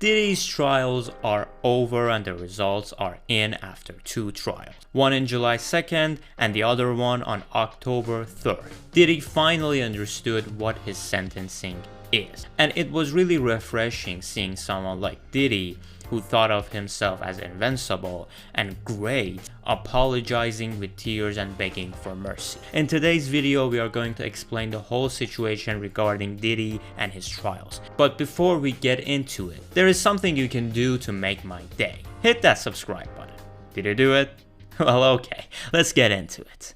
Diddy's trials are over and the results are in after 2 trials. One in July 2nd and the other one on October 3rd. Diddy finally understood what his sentencing is. And it was really refreshing seeing someone like Diddy, who thought of himself as invincible and great, apologizing with tears and begging for mercy. In today's video, we are going to explain the whole situation regarding Diddy and his trials. But before we get into it, there is something you can do to make my day. Hit that subscribe button. Did you do it? Well, okay, let's get into it.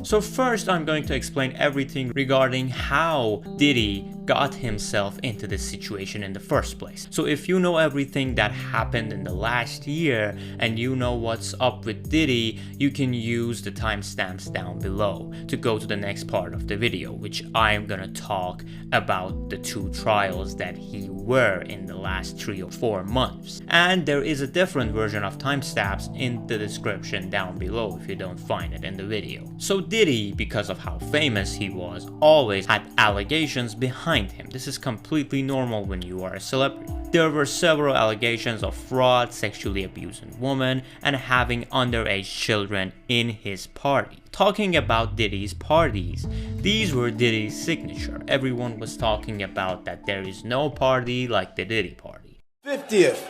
So first, I'm going to explain everything regarding how Diddy got himself into this situation in the first place. So if you know everything that happened in the last year and you know what's up with Diddy, you can use the timestamps down below to go to the next part of the video, which I'm gonna talk about the 2 trials that he were in the last 3 or 4 months. And there is a different version of timestamps in the description down below if you don't find it in the video. So Diddy, because of how famous he was, always had allegations behind him. This is completely normal when you are a celebrity. There were several allegations of fraud, sexually abusing women, and having underage children in his party. Talking about Diddy's parties, these were Diddy's signature. Everyone was talking about that there is no party like the Diddy party. 50th.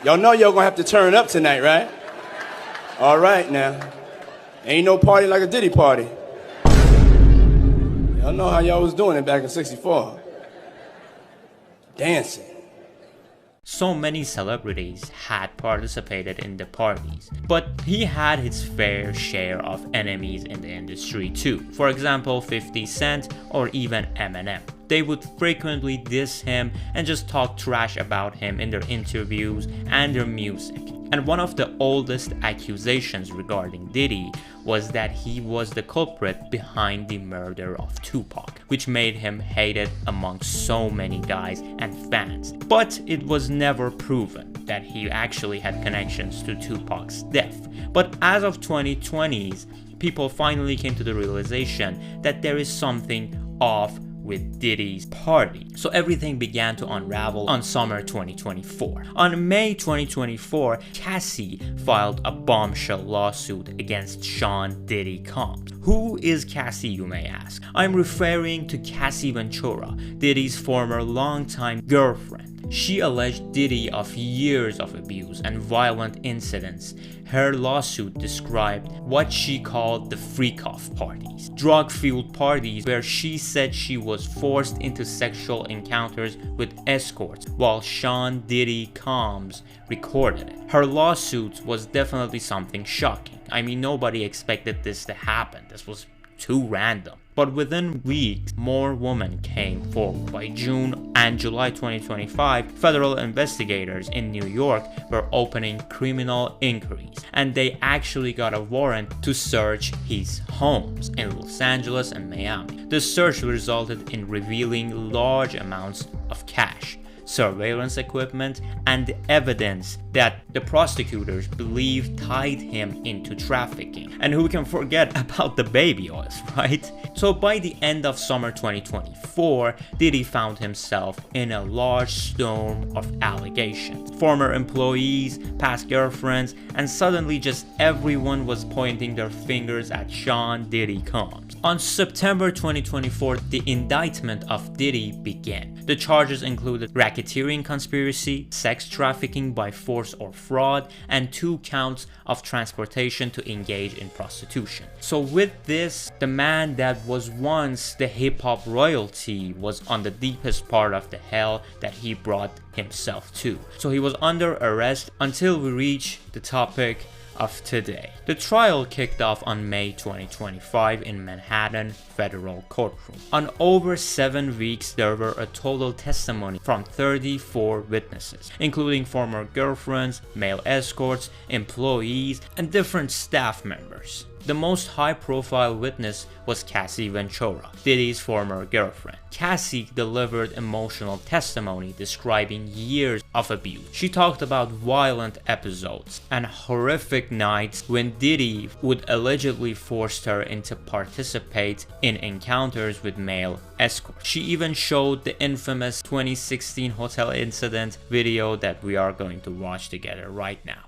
Y'all know y'all gonna have to turn up tonight, right? All right now. Ain't no party like a Diddy party. Y'all know how y'all was doing it back in '64. Dancing. So many celebrities had participated in the parties, but he had his fair share of enemies in the industry too. For example, 50 Cent or even Eminem. They would frequently diss him and just talk trash about him in their interviews and their music. And one of the oldest accusations regarding Diddy was that he was the culprit behind the murder of Tupac, which made him hated among so many guys and fans. But it was never proven that he actually had connections to Tupac's death. But as of 2020s, people finally came to the realization that there is something off with Diddy's party. So everything began to unravel on summer 2024. On May 2024, Cassie filed a bombshell lawsuit against Sean Diddy Combs. Who is Cassie, you may ask? I'm referring to Cassie Ventura, Diddy's former longtime girlfriend. She alleged Diddy of years of abuse and violent incidents. Her lawsuit described what she called the freak-off parties, drug-fueled parties where she said she was forced into sexual encounters with escorts while Sean Diddy Combs recorded it. Her lawsuit was definitely something shocking. I mean, nobody expected this to happen. This was too random. But within weeks, more women came forward. By June and July 2025, federal investigators in New York were opening criminal inquiries, and they actually got a warrant to search his homes in Los Angeles and Miami. The search resulted in revealing large amounts of cash, surveillance equipment, and evidence that the prosecutors believe tied him into trafficking. And who can forget about the baby oils, right? So by the end of summer 2024, Diddy found himself in a large storm of allegations. Former employees, past girlfriends, and suddenly just everyone was pointing their fingers at Sean Diddy Combs. On September 2024, the indictment of Diddy began. The charges included racketeering conspiracy, sex trafficking by force or fraud, and 2 counts of transportation to engage in prostitution. So with this, the man that was once the hip-hop royalty was on the deepest part of the hell that he brought himself to. So he was under arrest until we reach the topic of today. The trial kicked off on May 2025 in Manhattan federal courtroom. On over 7 weeks, there were a total testimony from 34 witnesses, including former girlfriends, male escorts, employees, and different staff members. The most high-profile witness was Cassie Ventura, Diddy's former girlfriend. Cassie delivered emotional testimony describing years of abuse. She talked about violent episodes and horrific nights when Diddy would allegedly force her into participate in encounters with male escorts. She even showed the infamous 2016 hotel incident video that we are going to watch together right now.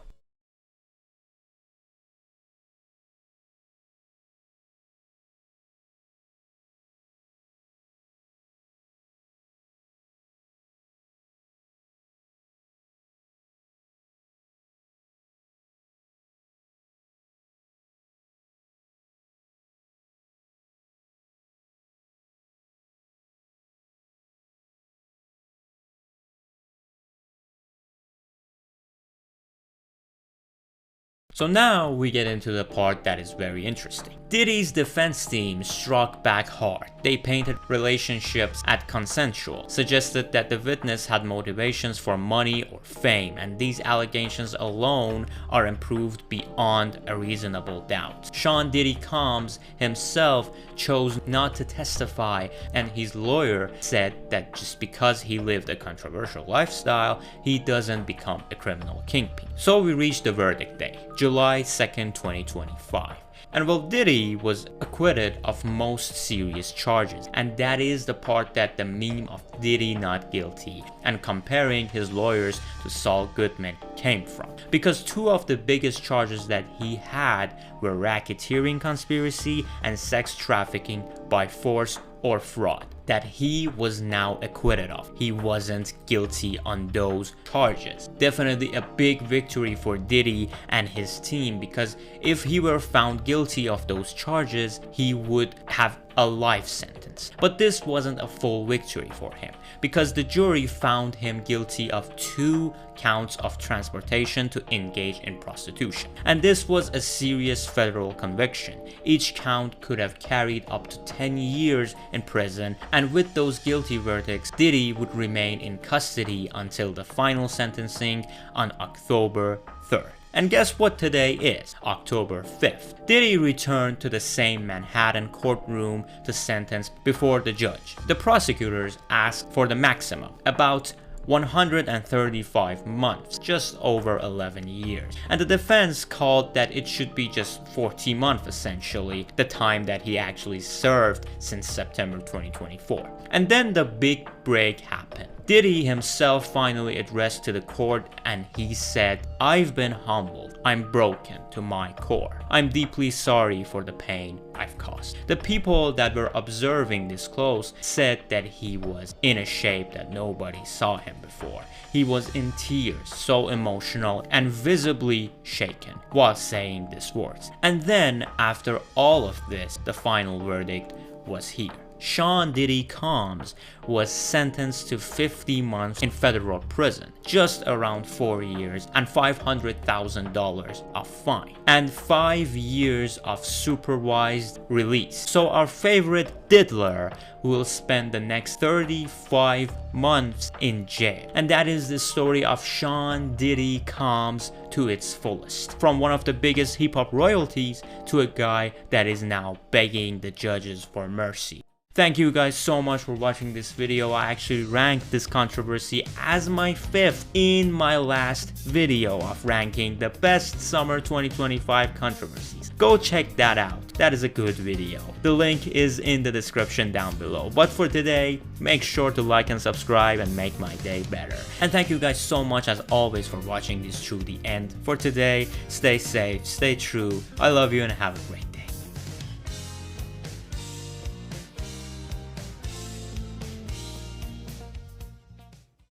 So now we get into the part that is very interesting. Diddy's defense team struck back hard. They painted relationships as consensual, suggested that the witness had motivations for money or fame, and these allegations alone are improved beyond a reasonable doubt. Sean Diddy Combs himself chose not to testify, and his lawyer said that just because he lived a controversial lifestyle, he doesn't become a criminal kingpin. So we reached the verdict day, July 2nd, 2025. And well, Diddy was acquitted of most serious charges, and that is the part that the meme of Diddy not guilty and comparing his lawyers to Saul Goodman came from. Because two of the biggest charges that he had were racketeering conspiracy and sex trafficking by force or fraud that he was now acquitted of. He wasn't guilty on those charges. Definitely a big victory for Diddy and his team, because if he were found guilty of those charges, he would have a life sentence. But this wasn't a full victory for him, because the jury found him guilty of 2 counts of transportation to engage in prostitution. And this was a serious federal conviction. Each count could have carried up to 10 years in prison, and with those guilty verdicts, Diddy would remain in custody until the final sentencing on October 3rd. And guess what today is? October 5th. Diddy returned to the same Manhattan courtroom to sentence before the judge. The prosecutors asked for the maximum, about 135 months, just over 11 years. And the defense called that it should be just 40 months essentially, the time that he actually served since September 2024. And then the big break happened. Diddy himself finally addressed to the court, and he said, "I've been humbled. I'm broken to my core. I'm deeply sorry for the pain I've caused." The people that were observing this close said that he was in a shape that nobody saw him before. He was in tears, so emotional and visibly shaken while saying these words. And then after all of this, the final verdict was here. Sean Diddy Combs was sentenced to 50 months in federal prison, just around 4 years, and $500,000 of fine, and 5 years of supervised release. So our favorite diddler will spend the next 35 months in jail. And that is the story of Sean Diddy Combs to its fullest. From one of the biggest hip-hop royalties to a guy that is now begging the judges for mercy. Thank you guys so much for watching this video. I actually ranked this controversy as my 5th in my last video of ranking the best summer 2025 controversies. Go check that out. That is a good video. The link is in the description down below. But for today, make sure to like and subscribe and make my day better. And thank you guys so much as always for watching this through the end. For today, stay safe, stay true. I love you and have a great day.